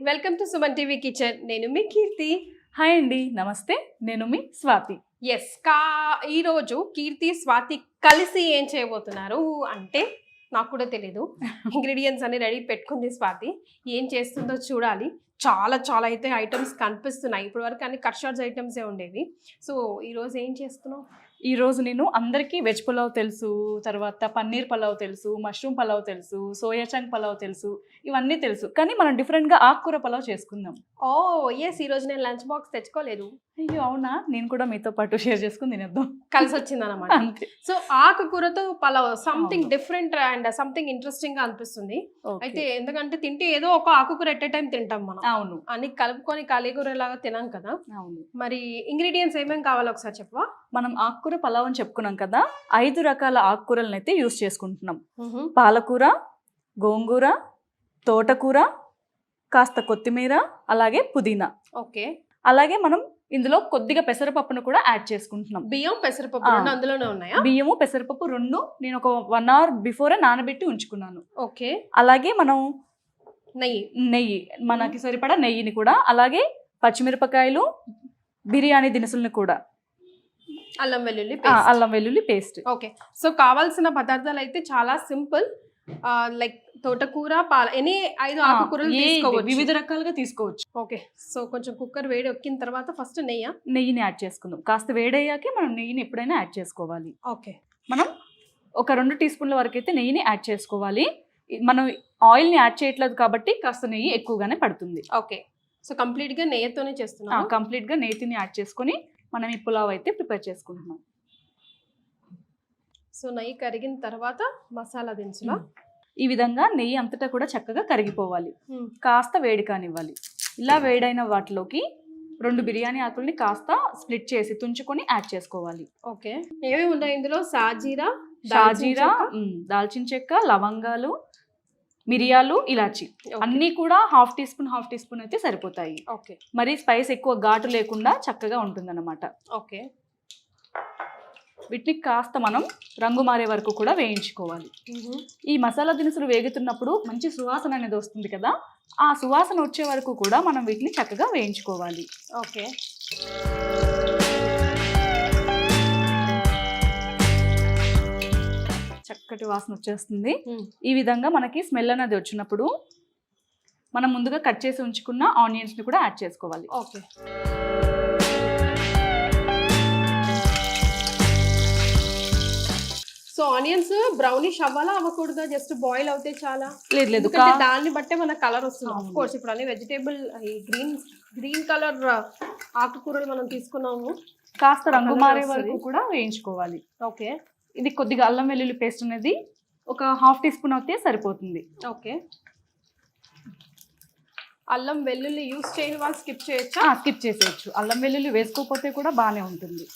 Welcome to Suman TV kitchen. నేను మీ కీర్తి. Hi అండి, నమస్తే. నేను మీ స్వాతి. ఎస్ ఈరోజు కీర్తి స్వాతి కలిసి ఏం చేయబోతున్నారు అంటే నాకు కూడా తెలీదు. ఇంగ్రీడియంట్స్ అన్ని రెడీ పెట్టుకుంది స్వాతి. ఏం చేస్తుందో చూడాలి. చాలా అయితే ఐటమ్స్ కనిపిస్తున్నాయి. ఇప్పటి వరకు అన్ని కట్ షార్ట్స్ ఐటమ్సే ఉండేవి. సో ఈరోజు ఏం చేస్తున్నావు? ఈరోజు నేను అందరికీ వెజ్ పులావ్ తెలుసు, తర్వాత పన్నీర్ పలావ్ తెలుసు, మష్రూమ్ పలావ్ తెలుసు, సోయా చంక్ పలావ్ తెలుసు, ఇవన్నీ తెలుసు. కానీ మనం డిఫరెంట్గా ఆకుకూర పలావ్ చేసుకుందాం. ఓ ఎస్, ఈరోజు నేను లంచ్ బాక్స్ తెచ్చుకోలేదు. అయ్యో అవునా, నేను కూడా మీతో పాటు షేర్ చేసుకుని తినేద్దాం. కలిసి వచ్చింది అనమాట. సో ఆకుకూరతో పలావ్ something different and something interesting గా అనిపిస్తుంది. అయితే ఎందుకంటే తింటే ఏదో ఒక ఆకుకూర ఎట్ ఏ టైం తింటాం మనం. అవును, అన్ని కలుపుకొని కాలీకూర లాగా తినాం కదా. అవును. మరి ఇంగ్రీడియంట్స్ ఏమేమి కావాలో ఒకసారి చెప్పవా? మనం ఆకుకూర పలావ్ అని చెప్పుకున్నాం కదా, 5 రకాల ఆకుకూరలను అయితే యూస్ చేసుకుంటున్నాం. పాలకూర, గోంగూర, తోటకూర, కాస్త కొత్తిమీర, అలాగే పుదీనా. ఓకే. అలాగే మనం ఇందులో కొద్దిగా పెసరపప్పును కూడా యాడ్ చేసుకుంటున్నాం. బియ్యం, పెసరపప్పు రెండు అందులోనే ఉన్నాయా? బియ్యము పెసరపప్పు రెండు నేను ఒక 1 hour బిఫోర్ నానబెట్టి ఉంచుకున్నాను. ఓకే. అలాగే మనం నెయ్యి మనకి సరిపడా నెయ్యిని కూడా, అలాగే పచ్చిమిరపకాయలు, బిర్యానీ దినుసులను కూడా, అల్లం వెల్లుల్లి పేస్ట్. ఓకే. సో కావాల్సిన పదార్థాలు అయితే చాలా సింపుల్. లైక్ తోటకూర, ఎనీ 5 ఆకుకూరలు తీసుకోవచ్చు, వివిధ రకాలుగా తీసుకోవచ్చు. ఓకే. సో కొంచెం కుక్కర్ వేడి ఎక్కిన తర్వాత ఫస్ట్ నెయ్యిని యాడ్ చేసుకుందాం. కాస్త వేడయ్యాకే మనం నెయ్యిని ఎప్పుడైనా యాడ్ చేసుకోవాలి. ఓకే. మనం ఒక 2 టీ స్పూన్ల వరకు అయితే నెయ్యిని యాడ్ చేసుకోవాలి. మనం ఆయిల్ని యాడ్ చేయట్లేదు కాబట్టి కాస్త నెయ్యి ఎక్కువగానే పడుతుంది. ఓకే. సో కంప్లీట్గా నెయ్యితోనే చేస్తున్నాం. కంప్లీట్గా నెయ్యిని యాడ్ చేసుకొని మనం ఈ పులావ్ అయితే ప్రిపేర్ చేసుకుంటున్నాం. సో నెయ్యి కరిగిన తర్వాత మసాలా దినుసులు ఈ విధంగా నెయ్యి అంతటా కూడా చక్కగా కరిగిపోవాలి. కాస్త వేడి కానివ్వాలి. ఇలా వేడైన వాటిలోకి 2 బిర్యానీ ఆకుల్ని కాస్త స్ప్లిట్ చేసి తుంచుకొని యాడ్ చేసుకోవాలి. ఓకే. ఏమేమి ఉన్నాయి ఇందులో? షాజీరా, దాల్చిన చెక్క, లవంగాలు, మిరియాలు, ఇలాచి అన్నీ కూడా హాఫ్ టీ స్పూన్ అయితే సరిపోతాయి. ఓకే. మరి స్పైస్ ఎక్కువ ఘాటు లేకుండా చక్కగా ఉంటుందన్నమాట. ఓకే. వీటిని కాస్త మనం రంగు మారే వరకు కూడా వేయించుకోవాలి. ఈ మసాలా దినుసులు వేగుతున్నప్పుడు మంచి సువాసన అనేది వస్తుంది కదా, ఆ సువాసన వచ్చే వరకు కూడా మనం వీటిని చక్కగా వేయించుకోవాలి. ఓకే. చక్కటి వాసన వచ్చేస్తుంది. ఈ విధంగా మనకి స్మెల్ అనేది వచ్చినప్పుడు మనం ముందుగా కట్ చేసి ఉంచుకున్న ఆనియన్స్ ని కూడా యాడ్ చేసుకోవాలి. ఓకే. సో ఆనియన్స్ బ్రౌనిష్ అవ్వాలా అవ్వకూడదా? జస్ట్ బాయిల్ అవుతే చాలా? లేదు, దాన్ని బట్టే మన కలర్ వస్తుంది. ఆఫ్ కోర్స్ ఇప్పుడు అన్ని వెజిటేబుల్ గ్రీన్ కలర్ ఆకుకూరలు మనం తీసుకున్నాము. కాస్త రంగు మారే వరకు కూడా వేయించుకోవాలి. ఓకే. ఇది కొద్దిగా అల్లం వెల్లుల్లి పేస్ట్ అనేది ఒక హాఫ్ టీ స్పూన్ అయితే సరిపోతుంది. ఓకే. అల్లం వెల్లుల్లి యూస్ చేయని వాళ్ళు స్కిప్ చేయొచ్చా? స్కిప్ చేసేయచ్చు. అల్లం వెల్లుల్లి వేసుకోకపోతే కూడా బాగానే ఉంటుంది.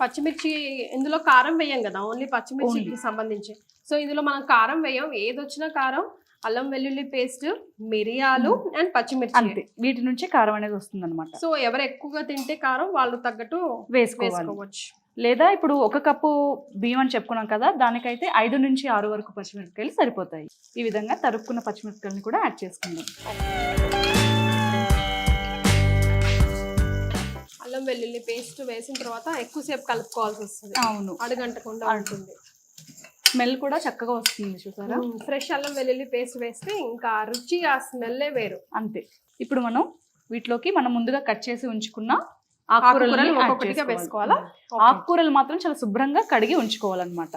పచ్చిమిర్చి ఇందులో కారం వేయం కదా, ఓన్లీ పచ్చిమిర్చికి సంబంధించి. సో ఇందులో మనం కారం వేయం. ఏది వచ్చినా కారం, అల్లం వెల్లుల్లి పేస్ట్, మిరియాలు అండ్ పచ్చిమిర్చి, అంతే. వీటి నుంచి కారం అనేది వస్తుంది అనమాట. సో ఎవరు ఎక్కువగా తింటే కారం వాళ్ళు తగ్గట్టు వేసుకోవచ్చు. లేదా ఇప్పుడు 1 కప్పు బియ్యం అని చెప్పుకున్నాం కదా, దానికైతే 5 నుంచి 6 వరకు పచ్చిమిరపకాయలు సరిపోతాయి. ఈ విధంగా తరుక్కున్న పచ్చిమిరపకాయలని కూడా యాడ్ చేసుకుందాం. అల్లం వెల్లుల్లి పేస్ట్ వేసిన తర్వాత ఎక్కువసేపు కలుపుకోవాల్సి వస్తుంది. అవును, అడుగంటకుండా ఉంటుంది. స్మెల్ కూడా చక్కగా వస్తుంది. చూసారా, ఫ్రెష్ అల్లం వెల్లుల్లి పేస్ట్ వేస్తే ఇంకా రుచి, ఆ స్మెల్లే వేరు. అంతే. ఇప్పుడు మనం వీటిలోకి మనం ముందుగా కట్ చేసి ఉంచుకున్న ఆకుకూరలు ఒక్కొక్కటిగా వేసుకోవాలా? ఆకుకూరలు మాత్రం చాలా శుభ్రంగా కడిగి ఉంచుకోవాలన్నమాట.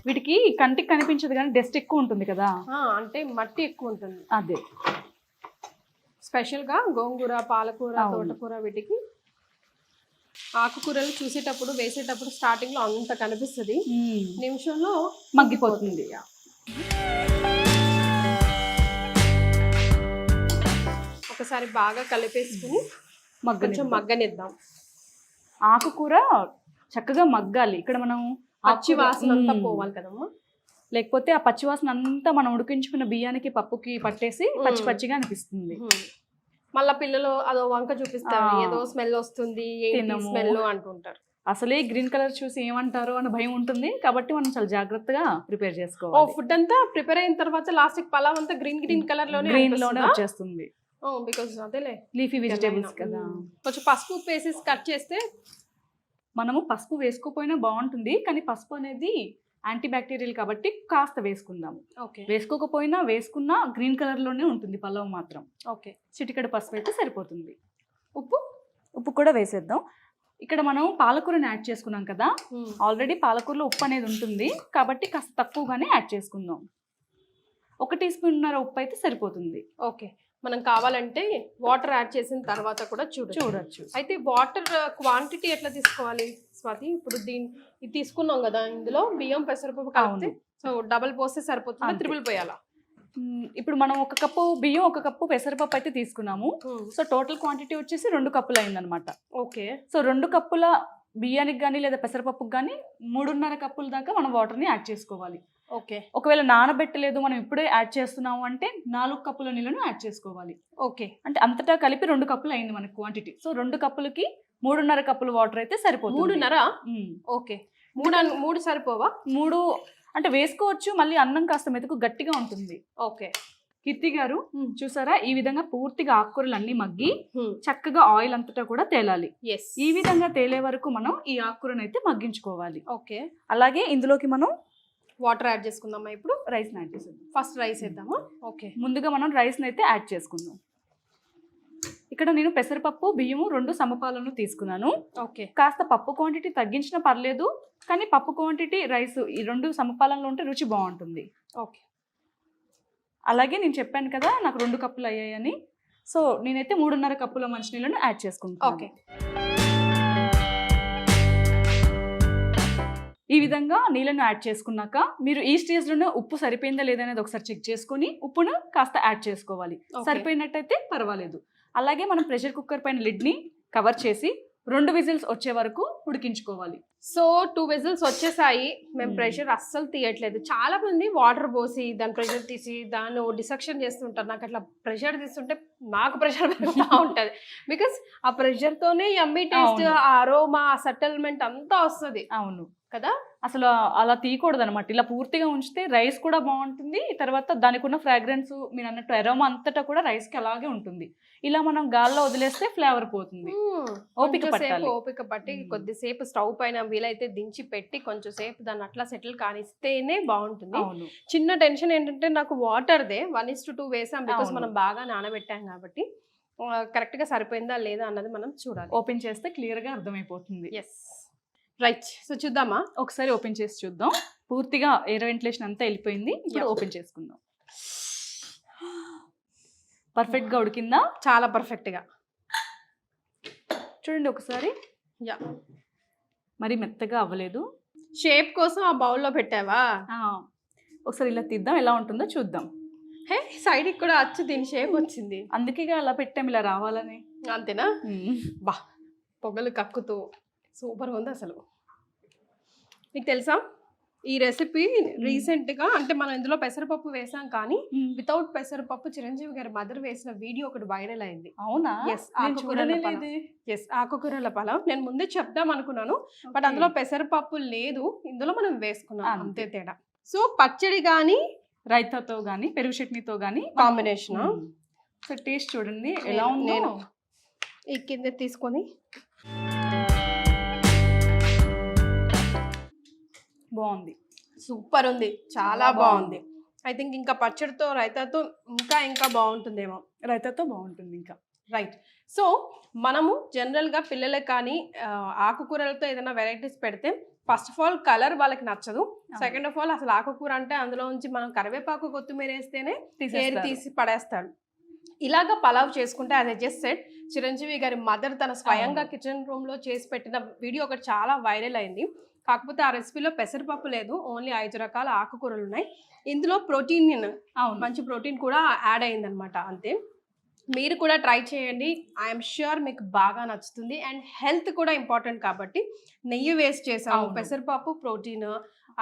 వీటికి కంటికి కనిపించదు కానీ డస్ట్ ఎక్కువ ఉంటుంది కదా, అంటే మట్టి ఎక్కువ ఉంటుంది. అదే స్పెషల్గా గోంగూర, పాలకూర, తోటకూర వీటికి ఆకుకూరలు చూసేటప్పుడు వేసేటప్పుడు స్టార్టింగ్ లో అంత కనిపిస్తుంది, నిమిషంలో మగ్గిపోతుంది. ఒకసారి బాగా కలిపేసుకుని కొంచెం మగ్గనిద్దాం. ఆకుకూర చక్కగా మగ్గాలి. ఇక్కడ మనం పచ్చి వాసన అంతా పోవాలి కదమ్మా, లేకపోతే ఆ పచ్చివాసన అంతా మనం ఉడికించుకున్న బియ్యానికి, పప్పుకి పట్టేసి పచ్చి పచ్చిగా అనిపిస్తుంది. మళ్ళా పిల్లలు అదో వంక చూపిస్తారు, ఏదో స్మెల్ వస్తుంది, స్మెల్ అంటుంటారు. అసలే గ్రీన్ కలర్ చూసి ఏమంటారు అన్న భయం ఉంటుంది కాబట్టి మనం చాలా జాగ్రత్తగా ప్రిపేర్ ఓ చేసుకోవాలి. ఫుడ్ అంతా ప్రిపేర్ అయిన తర్వాత లాస్ట్ పలావ్ అంతా గ్రీన్ కలర్ లోనే గ్రీన్ లోనే వచ్చేస్తుంది, బికాజ్ అదేలే లీఫీ వెజిటేబుల్స్ కదా. కొంచెం పసుపు వేసి కట్ చేస్తే మనము పసుపు వేసుకోపోయినా బాగుంటుంది, కానీ పసుపు అనేది యాంటీ బ్యాక్టీరియల్ కాబట్టి కాస్త వేసుకుందాం. ఓకే వేసుకోకపోయినా వేసుకున్నా గ్రీన్ కలర్ లోనే ఉంటుంది పలావ్ మాత్రం. ఓకే చిటికెడు పసుపు అయితే సరిపోతుంది. ఉప్పు కూడా వేసేద్దాం. ఇక్కడ మనం పాలకూరని యాడ్ చేసుకున్నాం కదా, ఆల్రెడీ పాలకూరలో ఉప్పు అనేది ఉంటుంది కాబట్టి కాస్త తక్కువగానే యాడ్ చేసుకుందాం. 1 టీ స్పూన్నర ఉప్పు అయితే సరిపోతుంది. ఓకే, మనం కావాలంటే వాటర్ యాడ్ చేసిన తర్వాత కూడా చూడొచ్చు. అయితే వాటర్ క్వాంటిటీ ఎట్లా తీసుకోవాలి స్వాతి? ఇప్పుడు ఇది తీసుకున్నాం కదా, ఇందులో బియ్యం పెసరపప్పు కలిపితే సో డబల్ పోస్తే సరిపోతుంది, త్రిబుల్ పోయాలా? ఇప్పుడు మనం 1 కప్పు బియ్యం 1 కప్పు పెసరపప్పు అయితే తీసుకున్నాము. సో టోటల్ క్వాంటిటీ వచ్చేసి 2 కప్పులు అయిందనమాట. ఓకే, సో 2 కప్పుల బియ్యానికి కానీ లేదా పెసరపప్పుకి కానీ 3.5 కప్పుల దాకా మనం వాటర్ని యాడ్ చేసుకోవాలి. ఓకే, ఒకవేళ నానబెట్టలేదు మనం ఇప్పుడే యాడ్ చేస్తున్నాము అంటే 4 కప్పుల నీళ్ళను యాడ్ చేసుకోవాలి. ఓకే, అంటే అంతటా కలిపి 2 కప్పులు అయింది మనకి క్వాంటిటీ. సో 2 కప్పులకి 3.5 కప్పుల వాటర్ అయితే సరిపోతుంది. 3.5? ఓకే, 3 సరిపోవా? 3 అంటే వేసుకోవచ్చు, మళ్ళీ అన్నం కాస్త మెతుకు గట్టిగా ఉంటుంది. ఓకే కీర్తి గారు చూసారా, ఈ విధంగా పూర్తిగా ఆకుకూరలు అన్ని మగ్గి చక్కగా ఆయిల్ అంతటా కూడా తేలాలి. ఈ విధంగా తేలే వరకు మనం ఈ ఆకుకూరను అయితే మగ్గించుకోవాలి. ఓకే, అలాగే ఇందులోకి మనం వాటర్ యాడ్ చేసుకుందామా? ఇప్పుడు రైస్ యాడ్ చేద్దాం. ఫస్ట్ రైస్ వేద్దామా? ఓకే, ముందుగా మనం రైస్ని అయితే యాడ్ చేసుకుందాం. ఇక్కడ నేను పెసరపప్పు బియ్యము 2 సమపాలను తీసుకున్నాను. ఓకే, కాస్త పప్పు క్వాంటిటీ తగ్గించినా పర్లేదు, కానీ పప్పు క్వాంటిటీ రైస్ ఈ 2 సమపాలంలో ఉంటే రుచి బాగుంటుంది. ఓకే, అలాగే నేను చెప్పాను కదా నాకు 2 కప్పులు అయ్యాయని, సో నేనైతే 3.5 కప్పుల మంచినీళ్ళను యాడ్ చేసుకుంటాను. ఓకే, ఈ విధంగా నీళ్ళను యాడ్ చేసుకున్నాక మీరు ఈ స్టేజ్లోనే ఉప్పు సరిపోయిందా లేదనేది ఒకసారి చెక్ చేసుకొని ఉప్పును కాస్త యాడ్ చేసుకోవాలి. సరిపోయినట్టయితే పర్వాలేదు. అలాగే మనం ప్రెషర్ కుక్కర్ పైన లిడ్ని కవర్ చేసి 2 విజిల్స్ వచ్చే వరకు ఉడికించుకోవాలి. సో 2 విజిల్స్ వచ్చేసాయి. మేము ప్రెషర్ అస్సలు తీయట్లేదు. చాలా మంది వాటర్ పోసి దాని ప్రెషర్ తీసి దాన్ని డిసెక్షన్ చేస్తుంటారు. నాకు అట్లా ప్రెషర్ తీస్తుంటే నాకు ప్రెషర్ పెరుగుతూ ఉంటుంది. బికాస్ ఆ ప్రెషర్తోనే యమ్మీ టేస్ట్, ఆ అరోమా, ఆ సెటిల్మెంట్ అంతా వస్తుంది. అవును కదా, అసలు అలా తీయకూడదు అనమాట. ఇలా పూర్తిగా ఉంచితే రైస్ కూడా బాగుంటుంది, తర్వాత దానికి ఉన్న ఫ్రాగ్రెన్స్ మీరు అన్నట్టు అరోమా అంతటా కూడా రైస్ కి అలాగే ఉంటుంది. ఇలా మనం గాల్లో వదిలేస్తే ఫ్లేవర్ పోతుంది. ఓపిక పట్టి కొద్దిసేపు స్టవ్ పైన వీలైతే దించి పెట్టి కొంచెం సేపు దాన్ని అట్లా సెటిల్ కానిస్తేనే బాగుంటుంది. చిన్న టెన్షన్ ఏంటంటే నాకు వాటర్దే 1:2 వేసాం, బికాస్ మనం బాగా నానబెట్టాం కాబట్టి కరెక్ట్ గా సరిపోయిందా లేదా అన్నది మనం చూడాలి. ఓపెన్ చేస్తే క్లియర్ గా అర్థమైపోతుంది. Yes, right. సో చూద్దామా, ఒకసారి ఓపెన్ చేసి చూద్దాం. పూర్తిగా ఎయిర్ వెంటిలేషన్ అంతా వెళ్ళిపోయింది. ఇప్పుడు ఓపెన్ చేసుకుందాం. పర్ఫెక్ట్ గా ఉడికిందా? చాలా పర్ఫెక్ట్ గా. చూడండి ఒకసారి. యా, మరి మెత్తగా అవ్వలేదు. షేప్ కోసం ఆ బౌల్లో పెట్టావా? ఒకసారి ఇలా తీద్దాం, ఎలా ఉంటుందో చూద్దాం. హే, సైడ్కి కూడా వచ్చి దీని షేప్ వచ్చింది. అందుకే అలా పెట్టాం, ఇలా రావాలని. అంతేనా? బా, పొగలు కక్కుతూ సూపర్ ఉంది అసలు. మీకు తెలుసా ఈ రెసిపీ రీసెంట్గా, అంటే మనం ఇందులో పెసరపప్పు వేసాం కానీ వితౌట్ పెసరపప్పు చిరంజీవి గారి మదర్ వేసిన వీడియో ఒకటి వైరల్ అయింది. అవునా? ఎస్, ఆకుకూరల పలావ్. నేను ముందే చెప్దాం అనుకున్నాను, బట్ అందులో పెసరపప్పు లేదు, ఇందులో మనం వేసుకున్నాం, అంతే తేడా. సో పచ్చడి కానీ రైతాతో కానీ పెరుగు చట్నీతో కానీ కాంబినేషన్. సో టేస్ట్ చూడండి ఎలా ఉంది. నేను ఈ కింద తీసుకొని బాగుంది, సూపర్ ఉంది, చాలా బాగుంది. ఐ థింక్ ఇంకా పచ్చడితో రైతాతో ఇంకా బాగుంటుందేమో. రైతాతో బాగుంటుంది ఇంకా. రైట్. సో మనము జనరల్గా పిల్లలకు కానీ ఆకుకూరలతో ఏదైనా వెరైటీస్ పెడితే ఫస్ట్ ఆఫ్ ఆల్ కలర్ వాళ్ళకి నచ్చదు. సెకండ్ ఆఫ్ ఆల్ అసలు ఆకుకూర అంటే అందులో నుంచి మనం కరివేపాకు కొత్తిమీర వేస్తేనే తీసి పడేస్తాడు. ఇలాగా పలావ్ చేసుకుంటే as I just said, Chiranjeevi గారి మదర్ తన స్వయంగా కిచెన్ రూమ్లో చేసి పెట్టిన వీడియో ఒకటి చాలా వైరల్ అయింది. కాకపోతే ఆ రెసిపీలో పెసరపప్పు లేదు, ఓన్లీ 5 రకాల ఆకుకూరలు ఉన్నాయి. ఇందులో ప్రోటీన్, మంచి ప్రోటీన్ కూడా యాడ్ అయిందనమాట. అంతే, మీరు కూడా ట్రై చేయండి. ఐఎమ్ ష్యూర్ మీకు బాగా నచ్చుతుంది. అండ్ హెల్త్ కూడా ఇంపార్టెంట్ కాబట్టి నెయ్యి వేస్ట్ చేసాము, పెసరపప్పు ప్రోటీన్,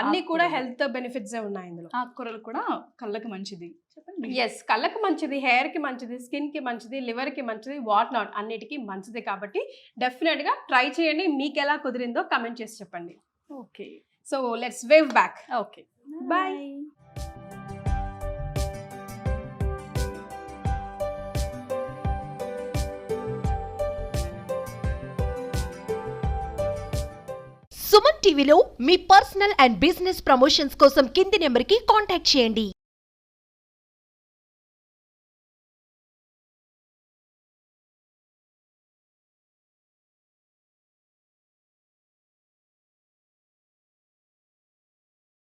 అన్ని కూడా ఆకుకూరలు. హెల్త్ బెనిఫిట్స్ ఉన్నాయి ఇందులో. ఆకుకూరలు కూడా కళ్ళకి మంచిది చెప్పండి. ఎస్, కళ్ళకి మంచిది, హెయిర్ కి మంచిది, స్కిన్ కి మంచిది, లివర్ కి మంచిది, వాట్ నాట్ అన్నిటికీ మంచిది. కాబట్టి డెఫినెట్ గా ట్రై చేయండి. మీకు ఎలా కుదిరిందో కమెంట్ చేసి చెప్పండి. Okay so let's wave back. Okay Bye. Suman టీవీలో మీ పర్సనల్ అండ్ బిజినెస్ ప్రమోషన్స్ కోసం కింది నెంబర్కి కాంటాక్ట్ చేయండి.